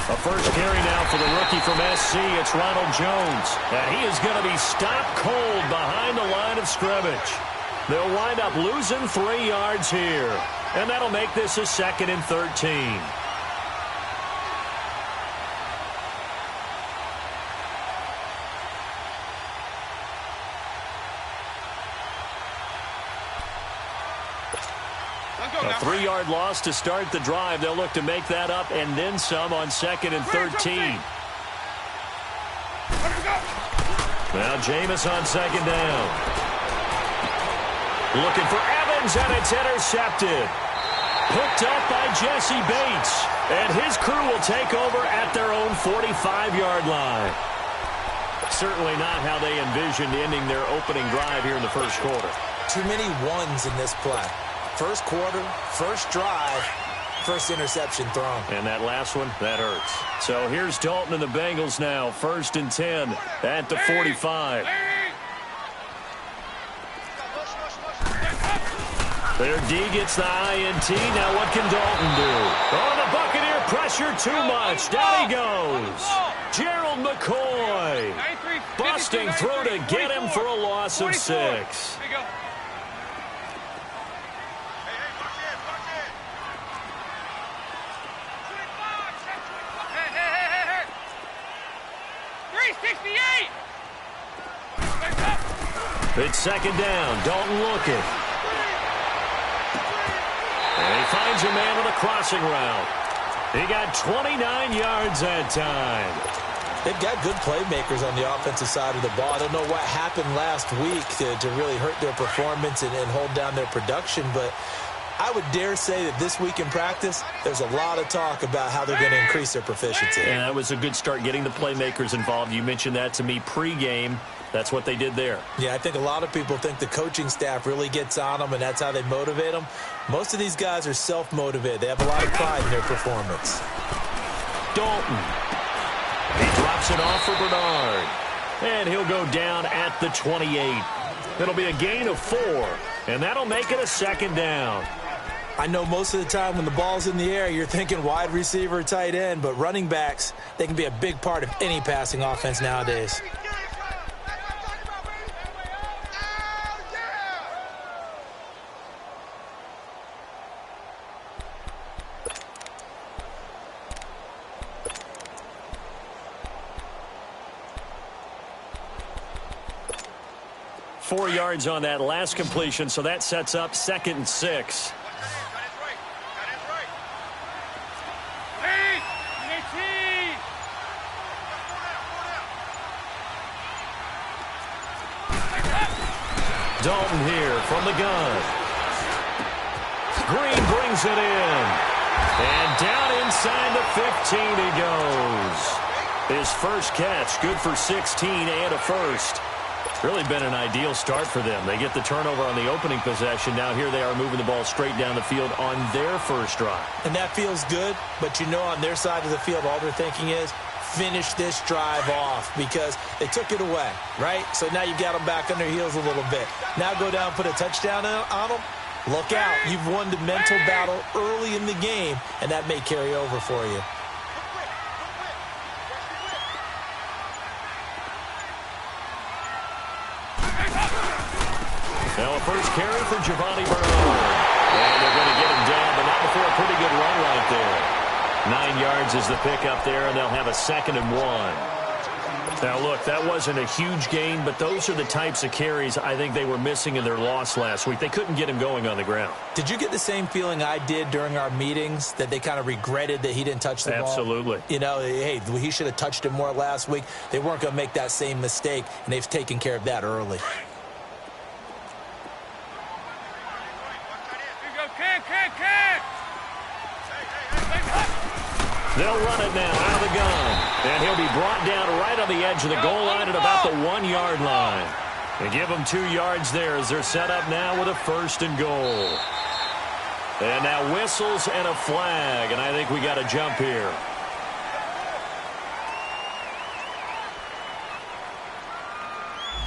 A first carry now for the rookie from SC. It's Ronald Jones. And he is going to be stopped cold behind the line of scrimmage. They'll wind up losing 3 yards here. And that'll make this a 2nd and 13. A 3-yard loss to start the drive. They'll look to make that up and then some on 2nd and 13. Now Jameis on 2nd down. Looking for Evans, and it's intercepted. Picked up by Jesse Bates. And his crew will take over at their own 45-yard line. Certainly not how they envisioned ending their opening drive here in the first quarter. Too many ones in this play. First quarter, first drive, first interception thrown. And that last one, that hurts. So here's Dalton and the Bengals now. 1st and 10 at the 45. Their D gets the INT. Now what can Dalton do? Oh, the Buccaneer pressure too much. Down he goes. Gerald McCoy. Busting through to get him for a loss of 6. It's 2nd down. Dalton looking. And he finds a man on a crossing route. He got 29 yards that time. They've got good playmakers on the offensive side of the ball. I don't know what happened last week to really hurt their performance and hold down their production, but I would dare say that this week in practice, there's a lot of talk about how they're going to increase their proficiency. And that was a good start getting the playmakers involved. You mentioned that to me pregame. That's what they did there. Yeah, I think a lot of people think the coaching staff really gets on them, and that's how they motivate them. Most of these guys are self-motivated. They have a lot of pride in their performance. Dalton. He drops it off for Bernard. And he'll go down at the 28. It'll be a gain of 4, and that'll make it a 2nd down. I know most of the time when the ball's in the air, you're thinking wide receiver, tight end, but running backs, they can be a big part of any passing offense nowadays. Four yards on that last completion, so that sets up 2nd and 6. Dalton here from the gun. Green brings it in. And down inside the 15 he goes. His first catch, good for 16 and a first. Really been an ideal start for them. They get the turnover on the opening possession. Now here they are moving the ball straight down the field on their first drive. And that feels good, but you know on their side of the field all they're thinking is finish this drive off because they took it away, right? So now you've got them back on their heels a little bit. Now go down, put a touchdown on them. Look out. You've won the mental battle early in the game, and that may carry over for you. Now a first carry for Giovanni Bernard. And they're going to get him down, but not before a pretty good run right there. 9 yards is the pickup there, and they'll have a 2nd and 1. Now, look, that wasn't a huge gain, but those are the types of carries I think they were missing in their loss last week. They couldn't get him going on the ground. Did you get the same feeling I did during our meetings, that they kind of regretted that he didn't touch the ball? Absolutely. You know, hey, he should have touched it more last week. They weren't going to make that same mistake, and they've taken care of that early. They'll run it now out of the gun. And he'll be brought down right on the edge of the goal line at about the 1 yard line. They give them 2 yards there as they're set up now with a 1st and goal. And now whistles and a flag, and I think we got a jump here.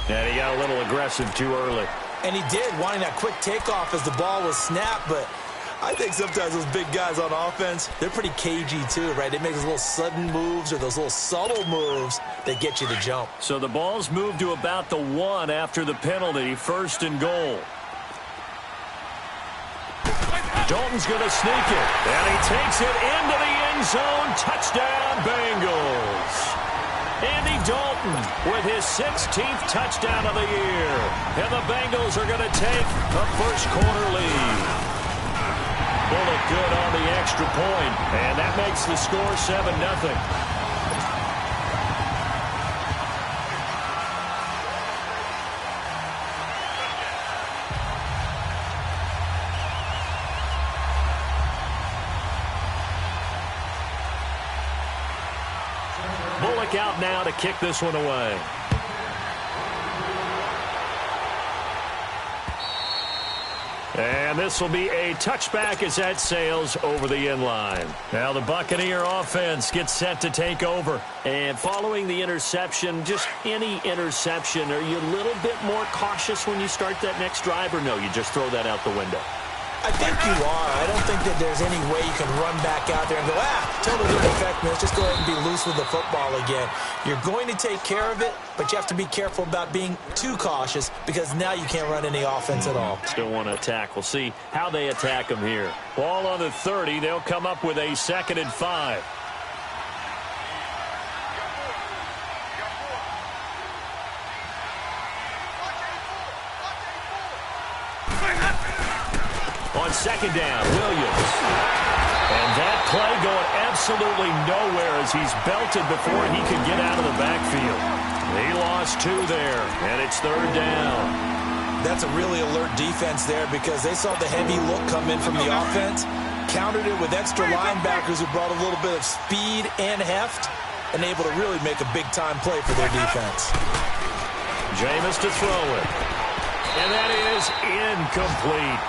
And he got a little aggressive too early. And he did, wanting that quick takeoff as the ball was snapped, but I think sometimes those big guys on offense, they're pretty cagey too, right? They make those little sudden moves or those little subtle moves that get you to jump. So the ball's moved to about the 1 after the penalty, 1st and goal. Dalton's going to sneak it, and he takes it into the end zone. Touchdown, Bengals. Andy Dalton with his 16th touchdown of the year. And the Bengals are going to take a first-quarter lead. Bullock good on the extra point, and that makes the score 7-0. Bullock out now to kick this one away. And this will be a touchback as that sails over the end line. Now the Buccaneer offense gets set to take over. And following the interception, just any interception, are you a little bit more cautious when you start that next drive, or no, you just throw that out the window? I think you are. I don't think that there's any way you can run back out there and go, totally didn't affect me. Let's just go ahead and be loose with the football again. You're going to take care of it, but you have to be careful about being too cautious because now you can't run any offense at all. Still want to attack. We'll see how they attack them here. Ball on the 30. They'll come up with a 2nd and 5. On 2nd down, Williams. And that play going absolutely nowhere as he's belted before he could get out of the backfield. He lost 2 there, and it's 3rd down. That's a really alert defense there because they saw the heavy look come in from the offense, countered it with extra linebackers who brought a little bit of speed and heft, and able to really make a big-time play for their defense. Jameis to throw it. And that is incomplete.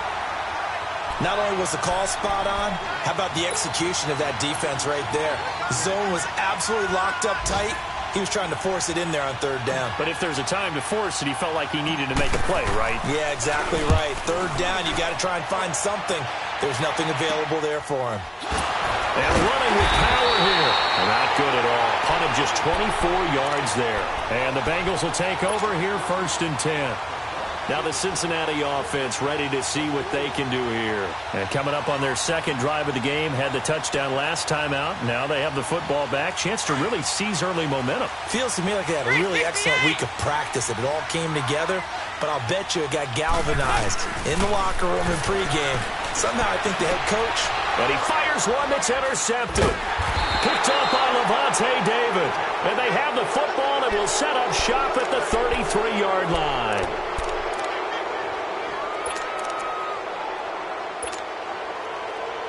Not only was the call spot on, how about the execution of that defense right there? The zone was absolutely locked up tight. He was trying to force it in there on 3rd down. But if there's a time to force it, he felt like he needed to make a play, right? Yeah, exactly right. 3rd down, you got to try and find something. There's nothing available there for him. And running with power here. Not good at all. Punt of just 24 yards there. And the Bengals will take over here, 1st and 10. Now the Cincinnati offense ready to see what they can do here. And coming up on their 2nd drive of the game, had the touchdown last time out. Now they have the football back. Chance to really seize early momentum. Feels to me like they had a really excellent week of practice. It all came together, but I'll bet you it got galvanized in the locker room in pregame. Somehow I think the head coach. But he fires one that's intercepted. Picked up by Levante David. And they have the football and will set up shop at the 33-yard line.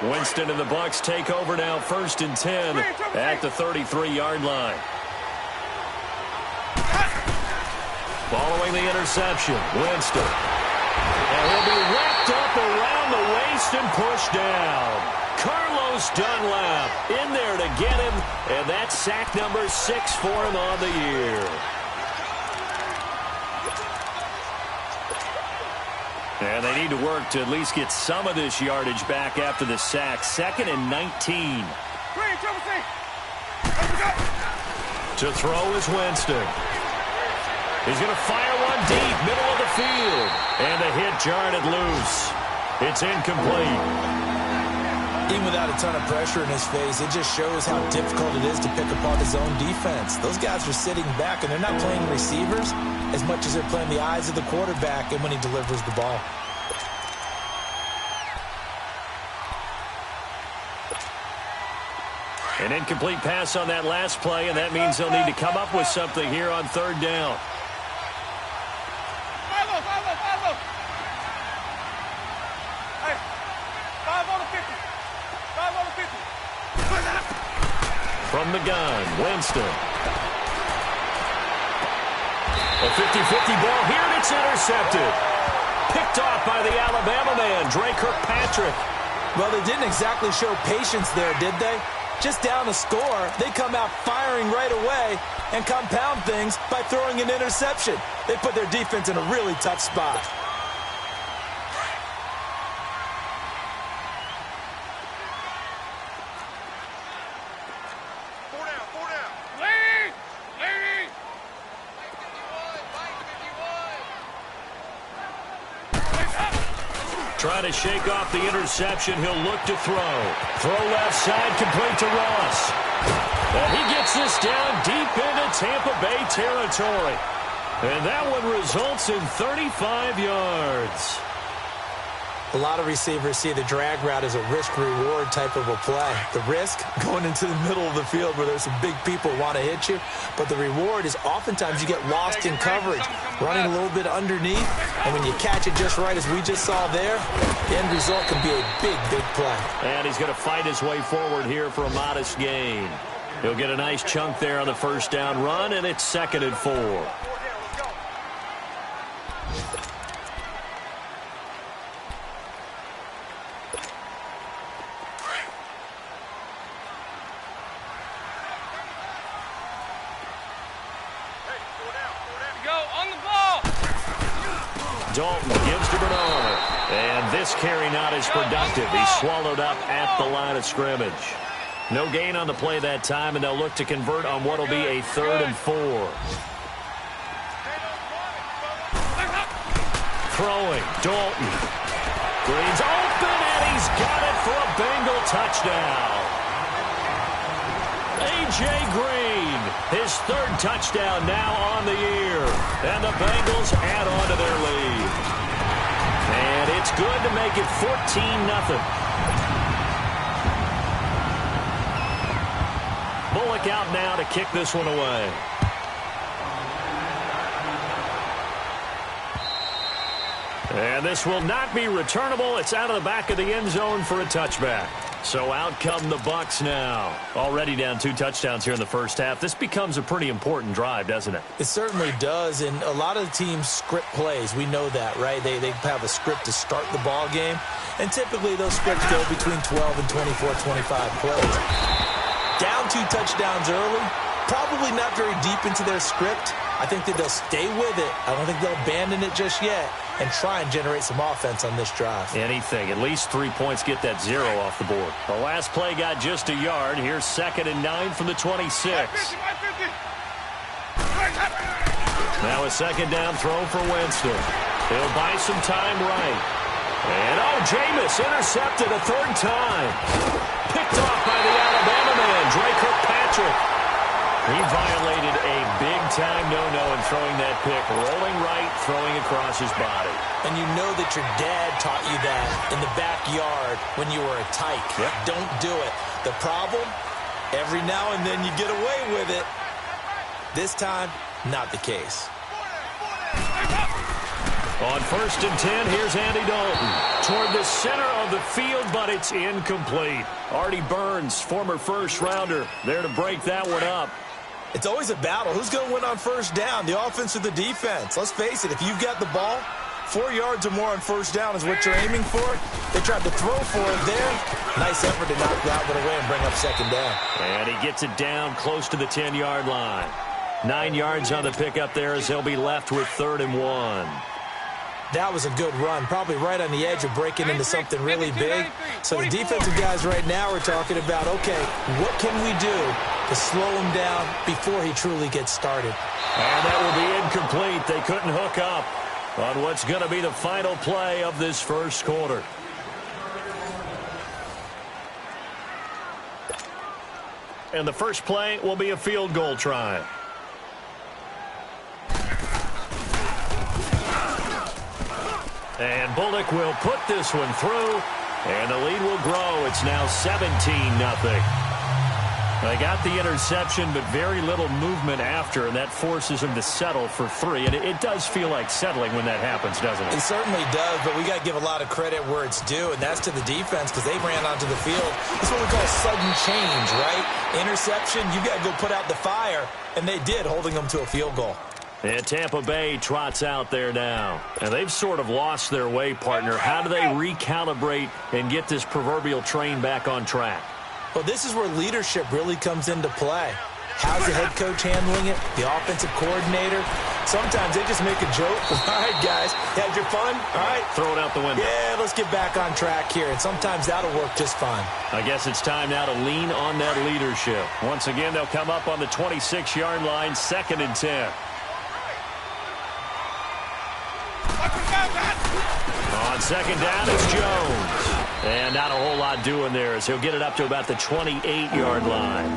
Winston and the Bucs take over now, 1st and 10 at the 33-yard line. Following the interception, Winston. And he'll be wrapped up around the waist and pushed down. Carlos Dunlap in there to get him, and that's sack number 6 for him on the year. And they need to work to at least get some of this yardage back after the sack. 2nd and 19. To throw is Winston. He's going to fire one deep, middle of the field. And the hit jarred it loose. It's incomplete. Even without a ton of pressure in his face, it just shows how difficult it is to pick apart his own defense. Those guys are sitting back, and they're not playing receivers as much as they're playing the eyes of the quarterback and when he delivers the ball. An incomplete pass on that last play, and that means they'll need to come up with something here on 3rd down. From the gun, Winston. A 50-50 ball here, and it's intercepted. Picked off by the Alabama man, Dre Kirkpatrick. Well, they didn't exactly show patience there, did they? Just down a score, they come out firing right away and compound things by throwing an interception. They put their defense in a really tough spot. trying to shake off the interception. He'll look to throw. Throw left side, complete to Ross. And he gets this down deep into Tampa Bay territory. And that one results in 35 yards. A lot of receivers see the drag route as a risk-reward type of a play. The risk, going into the middle of the field where there's some big people who want to hit you. But the reward is oftentimes you get lost in coverage, running a little bit underneath. And when you catch it just right, as we just saw there, the end result can be a big, big play. And he's going to fight his way forward here for a modest gain. He'll get a nice chunk there on the first down run, and it's 2nd and 4. Dalton gives to Bernard. And this carry not as productive. He's swallowed up at the line of scrimmage. No gain on the play that time, and they'll look to convert on what will be a 3rd and 4. Throwing, Dalton. Green's open, and he's got it for a Bengal touchdown. A.J. Green, his 3rd touchdown now on the year. And the Bengals add on to their lead. And it's good to make it 14-0. Bullock out now to kick this one away. And this will not be returnable. It's out of the back of the end zone for a touchback. So out come the Bucs now. Already down 2 touchdowns here in the first half. This becomes a pretty important drive, doesn't it? It certainly does, and a lot of the teams script plays. We know that, right? They have a script to start the ball game, and typically those scripts go between 12 and 24, 25 plays. Down 2 touchdowns early, probably not very deep into their script. I think that they'll stay with it. I don't think they'll abandon it just yet and try and generate some offense on this drive. Anything. At least 3 points get that 0 off the board. The last play got just a yard. Here's 2nd and 9 from the 26. Now a 2nd down throw for Winston. He'll buy some time right. And, Jameis intercepted a 3rd time. Picked off by the Alabama man, Dre Kirkpatrick. He violated a big-time no-no in throwing that pick. Rolling right, throwing across his body. And you know that your dad taught you that in the backyard when you were a tyke. Yep. Don't do it. The problem, every now and then you get away with it. This time, not the case. On 1st and 10, here's Andy Dalton. Toward the center of the field, but it's incomplete. Artie Burns, former first-rounder, there to break that one up. It's always a battle. Who's going to win on 1st down, the offense or the defense? Let's face it, if you've got the ball, 4 yards or more on 1st down is what you're aiming for. They tried to throw for it there. Nice effort to knock that one away and bring up 2nd down. And he gets it down close to the 10-yard line. 9 yards on the pickup there as they'll be left with 3rd and 1. That was a good run, probably right on the edge of breaking into something really big. So the defensive guys right now are talking about, okay, what can we do to slow him down before he truly gets started? And that will be incomplete. They couldn't hook up on what's going to be the final play of this first quarter. And the first play will be a field goal try. And Bullock will put this one through, and the lead will grow. It's now 17-0. They got the interception, but very little movement after, and that forces them to settle for 3. And it does feel like settling when that happens, doesn't it? It certainly does, but we got to give a lot of credit where it's due, and that's to the defense because they ran onto the field. It's what we call sudden change, right? Interception, you got to go put out the fire, and they did, holding them to a field goal. And Tampa Bay trots out there now. And they've sort of lost their way, partner. How do they recalibrate and get this proverbial train back on track? Well, this is where leadership really comes into play. How's the head coach handling it? The offensive coordinator? Sometimes they just make a joke. All right, guys, had your fun? All right. Throw it out the window. Yeah, let's get back on track here. And sometimes that'll work just fine. I guess it's time now to lean on that leadership. Once again, they'll come up on the 26-yard line, 2nd and 10. On second down, it's Jones. And not a whole lot doing there as he'll get it up to about the 28-yard line.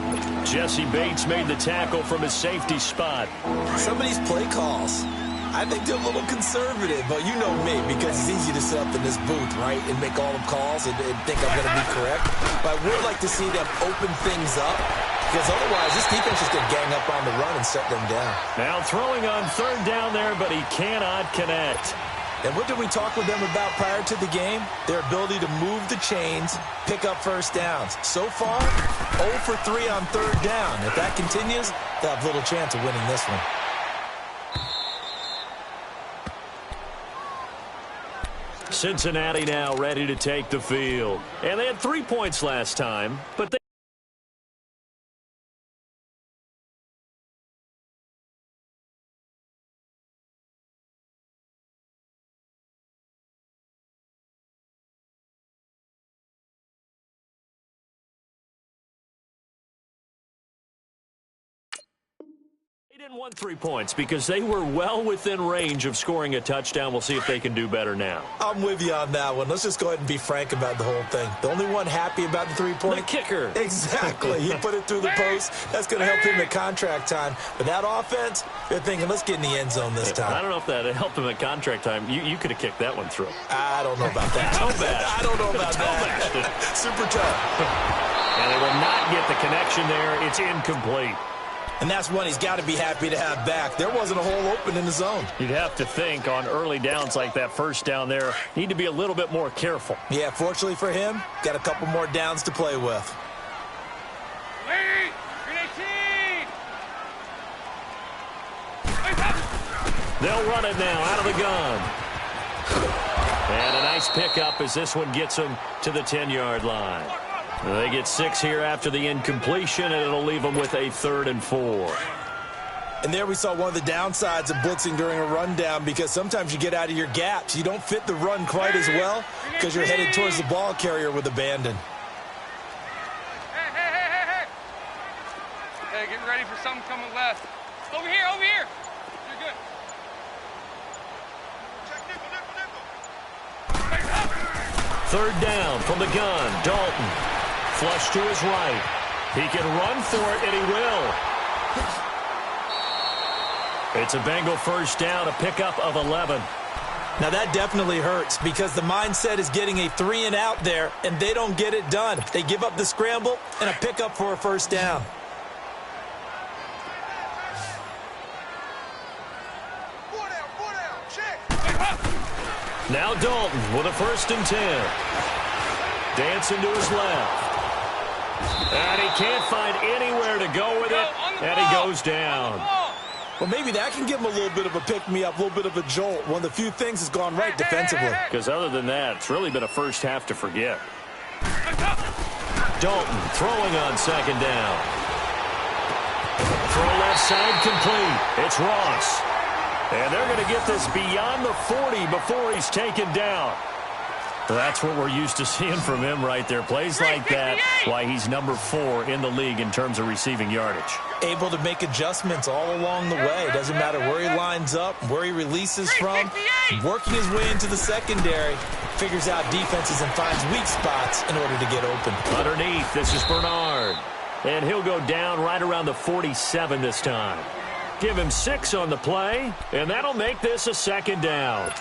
Jesse Bates made the tackle from his safety spot. Some of these play calls, I think they're a little conservative, but you know me, because it's easy to sit up in this booth, right, and make all the calls and think I'm going to be correct. But I would like to see them open things up, because otherwise this defense is going to gang up on the run and shut them down. Now throwing on third down there, but he cannot connect. And what did we talk with them about prior to the game? Their ability to move the chains, pick up first downs. So far, 0 for 3 on third down. If that continues, they'll have little chance of winning this one. Cincinnati now ready to take the field. And they had 3 points last time, but they didn't want 3 points because they were well within range of scoring a touchdown. We'll see if they can do better now. I'm with you on that one. Let's just go ahead and be frank about the whole thing. The only one happy about the 3-point? The kicker. Exactly. He put it through the post. That's going to help him at contract time. But that offense, they're thinking, let's get in the end zone this time. I don't know if that helped him at contract time. You could have kicked that one through. I don't know about that. I don't know about that. Super tough. And they will not get the connection there. It's incomplete. And that's one he's got to be happy to have back. There wasn't a hole open in the zone. You'd have to think on early downs like that first down there, need to be a little bit more careful. Yeah, fortunately for him, got a couple more downs to play with. They'll run it now out of the gun. And a nice pickup as this one gets them to the 10-yard line. They get 6 here after the incompletion, and it'll leave them with a 3rd and 4. And there we saw one of the downsides of blitzing during a rundown, because sometimes you get out of your gaps. You don't fit the run quite as well because you're headed towards the ball carrier with abandon. Hey, get ready for something coming left. Over here, over here. You're good. Check nickel. 3rd down from the gun. Dalton. Flush to his right. He can run for it, and he will. It's a Bengal first down, a pickup of 11. Now that definitely hurts because the mindset is getting a 3-and-out there, and they don't get it done. They give up the scramble and a pickup for a first down. Now Dalton with a 1st and 10. Dancing to his left. And he can't find anywhere to go with it, and he goes down. Well, maybe that can give him a little bit of a pick-me-up, a little bit of a jolt. One of the few things that's gone right defensively. Because other than that, it's really been a first half to forget. Dalton throwing on 2nd down. Throw left side complete. It's Ross. And they're going to get this beyond the 40 before he's taken down. That's what we're used to seeing from him right there. Plays like that, why he's number 4 in the league in terms of receiving yardage. Able to make adjustments all along the way. Doesn't matter where he lines up, where he releases from. Working his way into the secondary. Figures out defenses and finds weak spots in order to get open. Underneath, this is Bernard. And he'll go down right around the 47 this time. Give him 6 on the play, and that'll make this a 2nd down.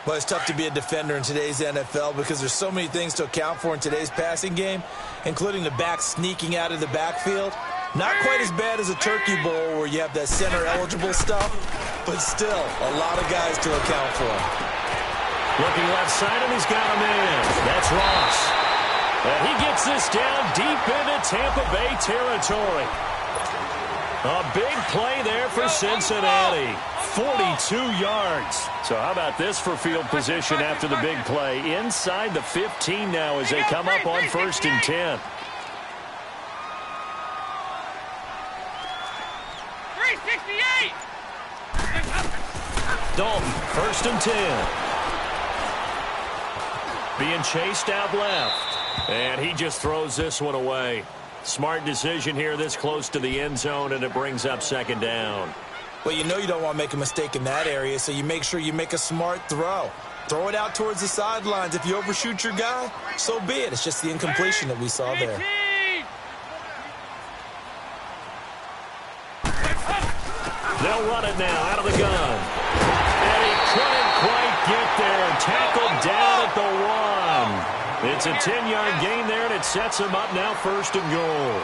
Well, it's tough to be a defender in today's NFL because there's so many things to account for in today's passing game, including the back sneaking out of the backfield. Not quite as bad as a turkey bowl where you have that center-eligible stuff, but still a lot of guys to account for. Looking left side, and he's got him in. That's Ross. And he gets this down deep into Tampa Bay territory. A big play there for Cincinnati. 42 yards. So how about this for field position after the big play? Inside the 15 now as they come up on 1st and 10. 368. Dalton, 1st and 10. Being chased out left. And he just throws this one away. Smart decision here this close to the end zone, and it brings up 2nd down. Well, you know you don't want to make a mistake in that area, so you make sure you make a smart throw. Throw it out towards the sidelines. If you overshoot your guy, so be it. It's just the incompletion that we saw there. They'll run it now out of the gun. And he couldn't quite get there. Tackled down at the 1. It's a 10-yard gain there, and it sets him up now 1st and goal.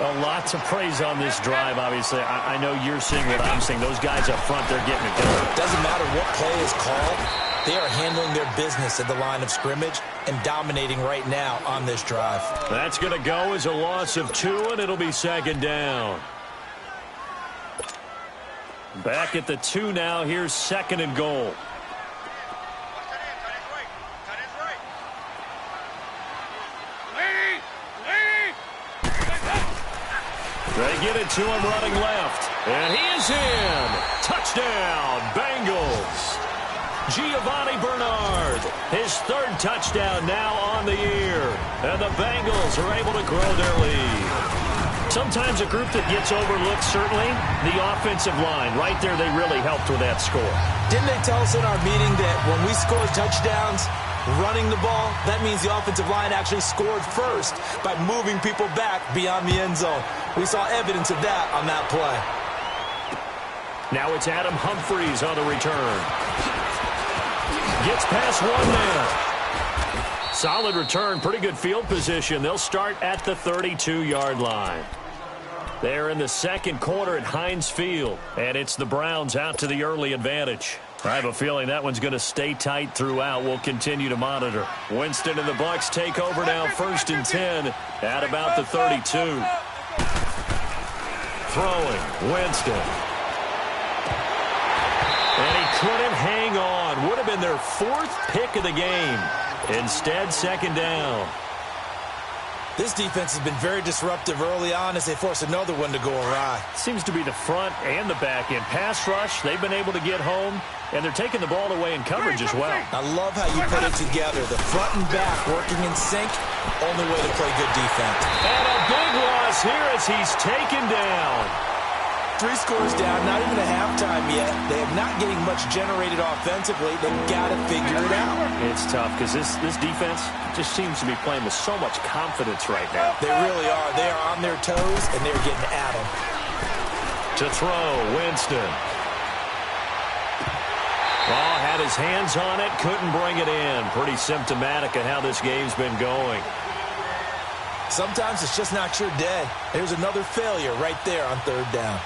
A lot to praise on this drive, obviously. I know you're seeing what I'm seeing. Those guys up front, they're getting it done. Doesn't matter what play is called. They are handling their business at the line of scrimmage and dominating right now on this drive. That's going to go as a loss of 2, and it'll be 2nd down. Back at the 2 now. Here's 2nd and goal. They get it to him running left. And he is in. Touchdown, Bengals. Giovanni Bernard, his 3rd touchdown now on the year. And the Bengals are able to grow their lead. Sometimes a group that gets overlooked, certainly, the offensive line. Right there, they really helped with that score. Didn't they tell us in our meeting that when we score touchdowns running the ball, that means the offensive line actually scored first by moving people back beyond the end zone? We saw evidence of that on that play. Now it's Adam Humphries on the return. Gets past 1 man. Solid return, pretty good field position. They'll start at the 32-yard line. They're in the 2nd quarter at Heinz Field, and it's the Browns out to the early advantage. I have a feeling that one's going to stay tight throughout. We'll continue to monitor. Winston and the Bucs take over now, 1st and 10 at about the 32. Throwing, Winston. And he couldn't hang on. Would have been their 4th pick of the game. Instead, 2nd down. This defense has been very disruptive early on as they force another one to go awry. Seems to be the front and the back end. Pass rush, they've been able to get home, and they're taking the ball away in coverage as well. I love how you put it together. The front and back working in sync, only way to play good defense. And a big loss here as he's taken down. 3 scores down, not even a halftime yet. They are not getting much generated offensively. They've got to figure it out. It's tough because this defense just seems to be playing with so much confidence right now. They really are. They are on their toes, and they're getting at them. To throw, Winston. Oh, had his hands on it, couldn't bring it in. Pretty symptomatic of how this game's been going. Sometimes it's just not your day. There's another failure right there on 3rd down.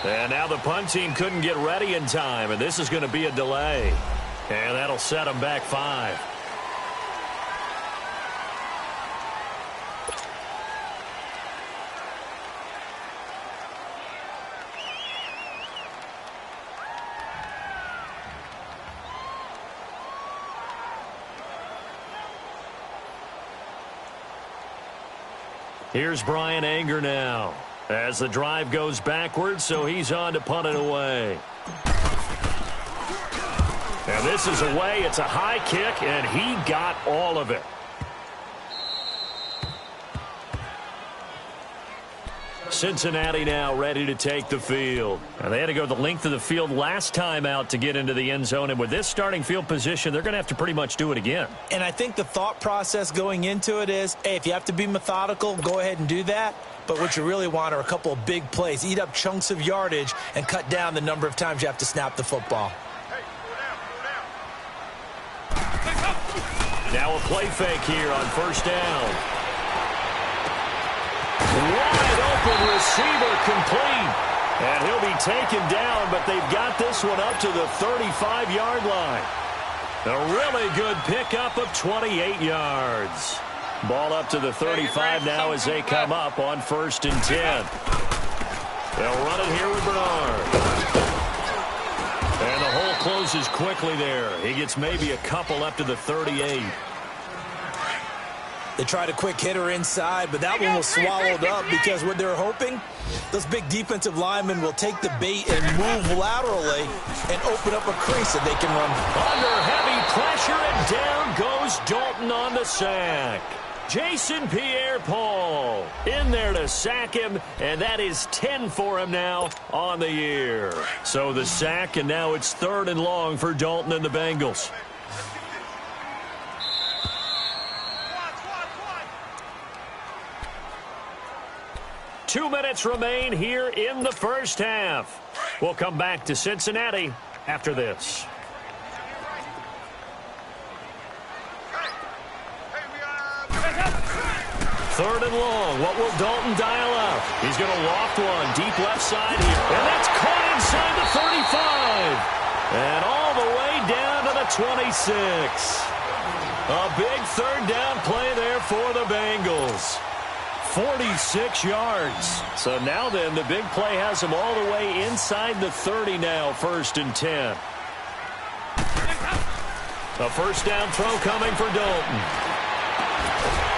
And now the punt team couldn't get ready in time, and this is going to be a delay. And that'll set them back 5. Here's Brian Anger now as the drive goes backwards, so he's on to punt it away. And this is away. It's a high kick, and he got all of it. Cincinnati now ready to take the field. And they had to go the length of the field last time out to get into the end zone. And with this starting field position, they're going to have to pretty much do it again. And I think the thought process going into it is, hey, if you have to be methodical, go ahead and do that. But what you really want are a couple of big plays. Eat up chunks of yardage and cut down the number of times you have to snap the football. Now a play fake here on 1st down. Wide open receiver complete. And he'll be taken down, but they've got this one up to the 35-yard line. A really good pickup of 28 yards. Ball up to the 35 now as they come up on 1st and 10. They'll run it here with Bernard. And the closes quickly there. He gets maybe a couple up to the 38. They tried a quick hitter inside, but that one was swallowed up because what they're hoping, those big defensive linemen will take the bait and move laterally and open up a crease that they can run. Under heavy pressure, and down goes Dalton on the sack. Jason Pierre-Paul in there to sack him, and that is 10 for him now on the year. So the sack, and now it's 3rd and long for Dalton and the Bengals. Two minutes remain here in the first half. We'll come back to Cincinnati after this. 3rd and long. What will Dalton dial up? He's going to loft one deep left side here. And that's caught inside the 35. And all the way down to the 26. A big 3rd down play there for the Bengals. 46 yards. So now then, the big play has him all the way inside the 30 now, 1st and 10. A first down throw coming for Dalton.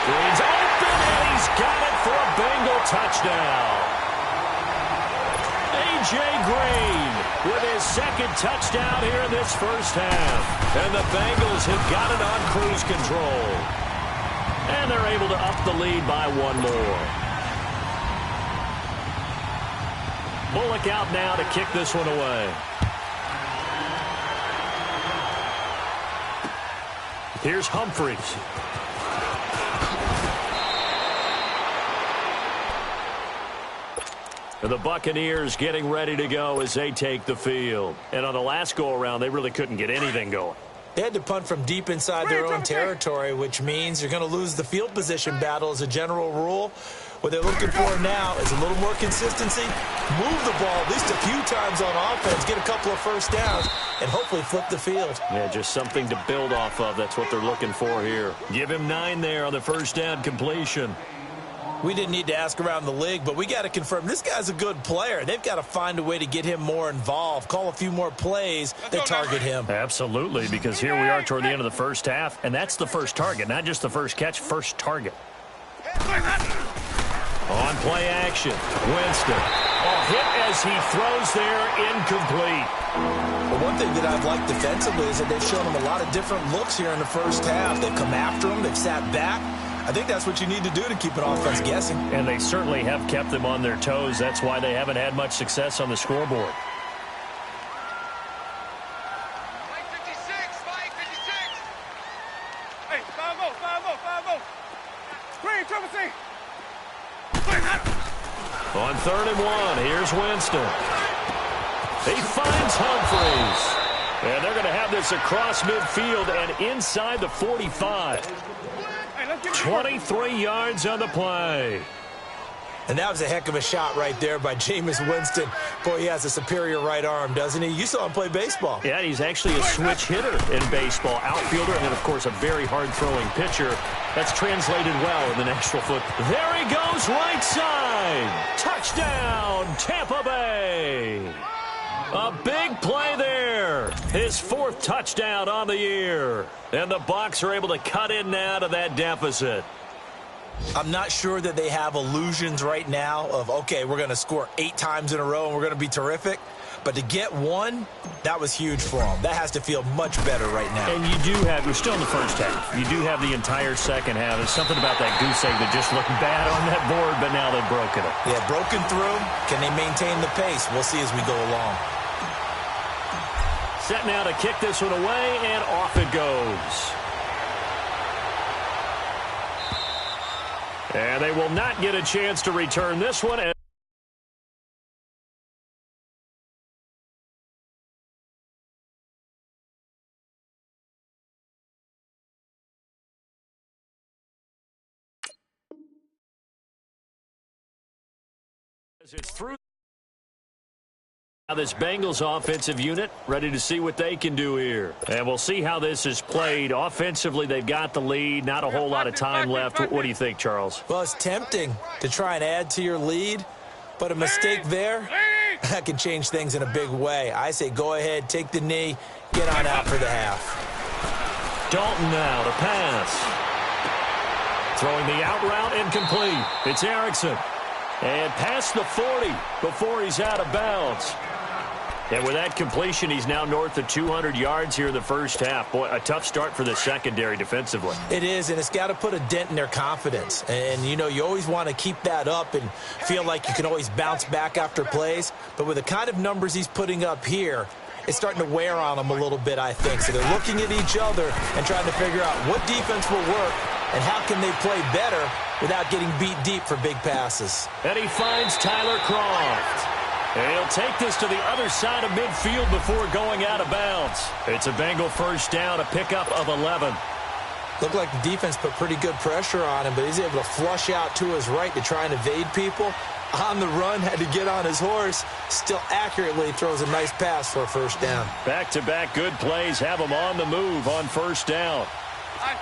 Green's open, and he's got it for a Bengal touchdown. A.J. Green with his 2nd touchdown here in this first half. And the Bengals have got it on cruise control. And they're able to up the lead by 1 more. Bullock out now to kick this one away. Here's Humphries. And the Buccaneers getting ready to go as they take the field. And on the last go-around, they really couldn't get anything going. They had to punt from deep inside their own territory, which means you're going to lose the field position battle as a general rule. What they're looking for now is a little more consistency, move the ball at least a few times on offense, get a couple of first downs, and hopefully flip the field. Yeah, just something to build off of. That's what they're looking for here. Give him 9 there on the first down completion. We didn't need to ask around the league, but we got to confirm this guy's a good player. They've got to find a way to get him more involved, call a few more plays that target him. Absolutely, because here we are toward the end of the first half, and that's the first target, not just the first catch, first target. On play action, Winston. Hit as he throws there, incomplete. Well, one thing that I've liked defensively is that they've shown him a lot of different looks here in the first half. They've come after him, they've sat back. I think that's what you need to do to keep an offense guessing. And they certainly have kept them on their toes. That's why they haven't had much success on the scoreboard. Mike 56, Mike 56. Hey, 5-0. Green, triple C. On 3rd and 1, here's Winston. He finds Humphries. And they're going to have this across midfield and inside the 45. 23 yards on the play. And that was a heck of a shot right there by Jameis Winston. Boy, he has a superior right arm, doesn't he? You saw him play baseball. Yeah, he's actually a switch hitter in baseball. Outfielder, and then, of course, a very hard-throwing pitcher. That's translated well in the National Football. There he goes, right side. Touchdown, Tampa Bay. A big play there. His 4th touchdown on the year. And the Bucs are able to cut in now to that deficit. I'm not sure that they have illusions right now of, okay, we're going to score 8 times in a row and we're going to be terrific. But to get 1, that was huge for them. That has to feel much better right now. And you do have, you're still in the first half. You do have the entire second half. There's something about that goose egg that just looked bad on that board, but now they've broken it. Yeah, broken through. Can they maintain the pace? We'll see as we go along. Set now to kick this one away, and off it goes. And they will not get a chance to return this one. As it's through. Now this Bengals offensive unit ready to see what they can do here. And we'll see how this is played. Offensively, they've got the lead. Not a whole lot of time left. What do you think, Charles? Well, it's tempting to try and add to your lead, but a mistake there that can change things in a big way. I say go ahead, take the knee, get on out for the half. Dalton now to pass. Throwing the out route incomplete. It's Erickson. And past the 40 before he's out of bounds. And with that completion, he's now north of 200 yards here in the first half. Boy, a tough start for the secondary defensively. It is, and it's got to put a dent in their confidence. And, you know, you always want to keep that up and feel like you can always bounce back after plays. But with the kind of numbers he's putting up here, it's starting to wear on them a little bit, I think. So they're looking at each other and trying to figure out what defense will work and how can they play better without getting beat deep for big passes. And he finds Tyler Croft. And he'll take this to the other side of midfield before going out of bounds. It's a Bengal first down, a pickup of 11. Looked like the defense put pretty good pressure on him, but he's able to flush out to his right to try and evade people. On the run, had to get on his horse. Still accurately throws a nice pass for a first down. Back-to-back good plays have him on the move on first down. Side.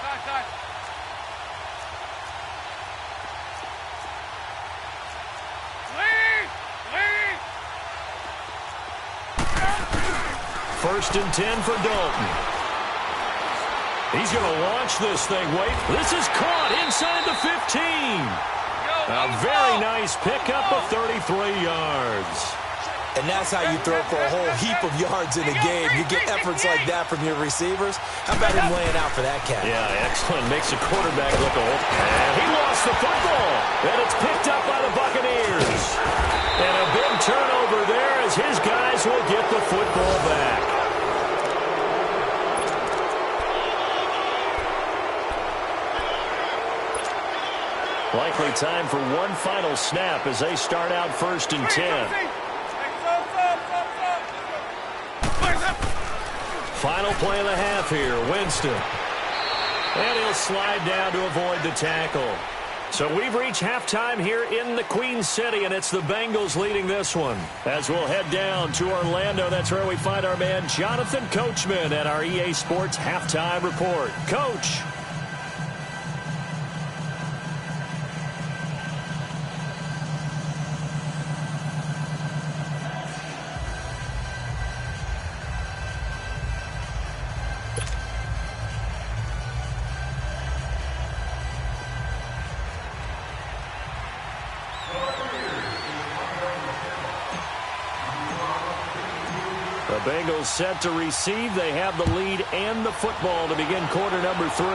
First and 10 for Dalton. He's going to launch this thing. Wait, this is caught inside the 15. A very nice pickup of 33 yards. And that's how you throw for a whole heap of yards in a game. You get efforts like that from your receivers. How about him laying out for that catch? Yeah, excellent. Makes the quarterback look old. And he lost the football. And it's picked up by the Buccaneers. And a big turnover there as his guys will get the football back. Likely time for one final snap as they start out first and 10. Final play of the half here, Winston. And he'll slide down to avoid the tackle. So we've reached halftime here in the Queen City, and it's the Bengals leading this one. As we'll head down to Orlando, that's where we find our man Jonathan Coachman at our EA Sports Halftime Report. Coach. The Bengals set to receive. They have the lead and the football to begin quarter number 3.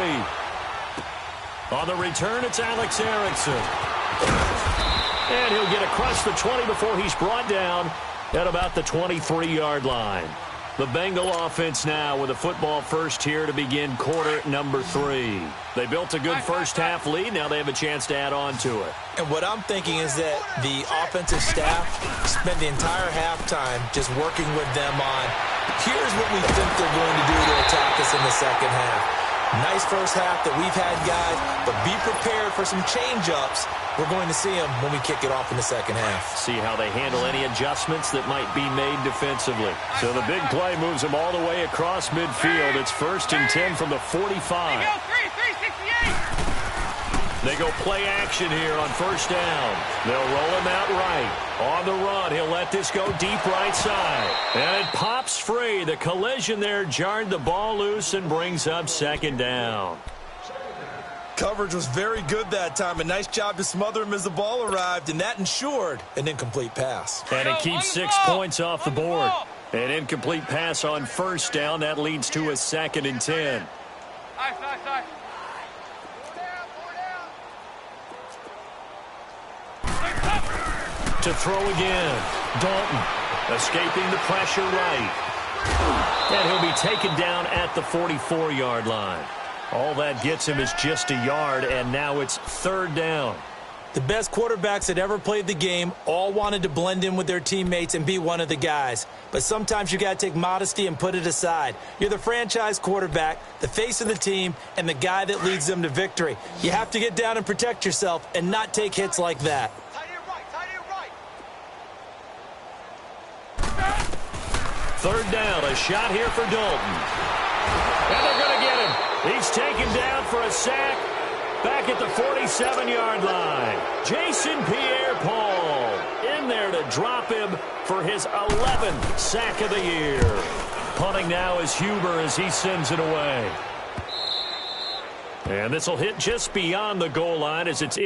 On the return, it's Alex Erickson. And he'll get across the 20 before he's brought down at about the 23-yard line. The Bengal offense now with a football first here to begin quarter number 3. They built a good first half lead. Now they have a chance to add on to it. And what I'm thinking is that the offensive staff spent the entire halftime just working with them on, here's what we think they're going to do to attack us in the second half. Nice first half that we've had, guys, but be prepared for some change-ups. We're going to see them when we kick it off in the second half. See how they handle any adjustments that might be made defensively. So the big play moves them all the way across midfield. It's first and 10 from the 45. They go play action here on first down. They'll roll him out right. On the run, he'll let this go deep right side. And it pops free. The collision there jarred the ball loose and brings up second down. Coverage was very good that time. A nice job to smother him as the ball arrived, and that ensured an incomplete pass. And it keeps 6 points off the board. An incomplete pass on first down. That leads to a second and 10. Side. To throw again. Dalton escaping the pressure right. And he'll be taken down at the 44-yard line. All that gets him is just a yard, and now it's third down. The best quarterbacks that ever played the game all wanted to blend in with their teammates and be one of the guys. But sometimes you got to take modesty and put it aside. You're the franchise quarterback, the face of the team, and the guy that leads them to victory. You have to get down and protect yourself and not take hits like that. Third down, a shot here for Dalton. And they're going to get him. He's taken down for a sack back at the 47-yard line. Jason Pierre-Paul in there to will drop him for his 11th sack of the year. Punting now is Huber as he sends it away. And this will hit just beyond the goal line as it's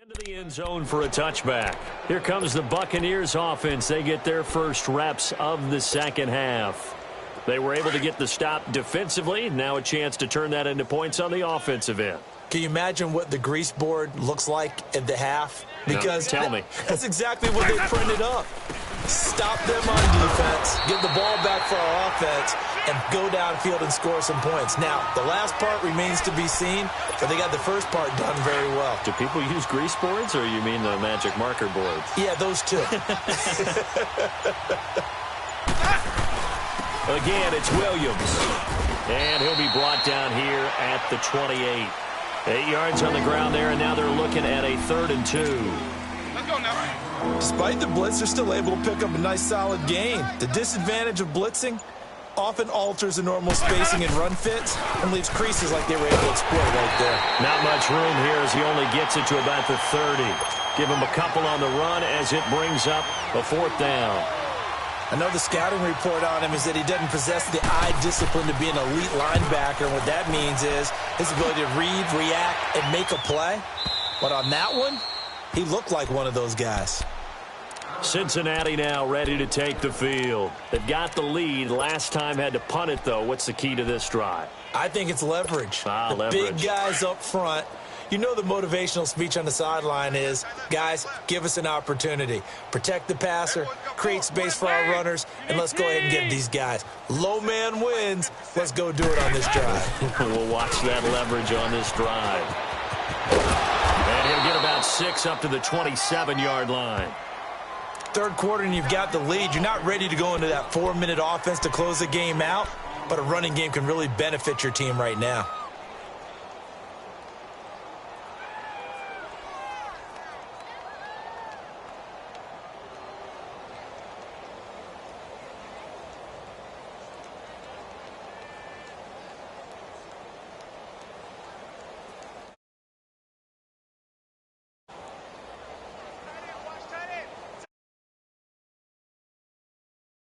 into the end zone for a touchback. Here comes the Buccaneers offense. They get their first reps of the second half. They were able to get the stop defensively. Now a chance to turn that into points on the offensive end. Can you imagine what the grease board looks like at the half? Because no, tell me. That's exactly what they printed up. Stop them on defense, get the ball back for our offense, and go downfield and score some points. Now, the last part remains to be seen, but they got the first part done very well. Do people use grease boards, or you mean the magic marker boards? Yeah, those two. Again, it's Williams. And he'll be brought down here at the 28. 8 yards on the ground there, and now they're looking at a 3rd and 2. Let's go now. Despite the blitz, they're still able to pick up a nice, solid gain. The disadvantage of blitzing often alters the normal spacing and run fits and leaves creases like they were able to exploit right there. Not much room here as he only gets it to about the 30. Give him a couple on the run as it brings up a 4th down. I know the scouting report on him is that he doesn't possess the eye discipline to be an elite linebacker. And what that means is his ability to read, react, and make a play. But on that one, he looked like one of those guys. Cincinnati now ready to take the field. They've got the lead. Last time had to punt it, though. What's the key to this drive? I think it's leverage. The leverage. Big guys up front. You know the motivational speech on the sideline is, guys, give us an opportunity. Protect the passer, create space for our runners, and let's go ahead and get these guys. Low man wins. Let's go do it on this drive. We'll watch that leverage on this drive. And he'll get about 6 up to the 27-yard line. Third quarter and you've got the lead. You're not ready to go into that 4-minute offense to close the game out, but a running game can really benefit your team right now.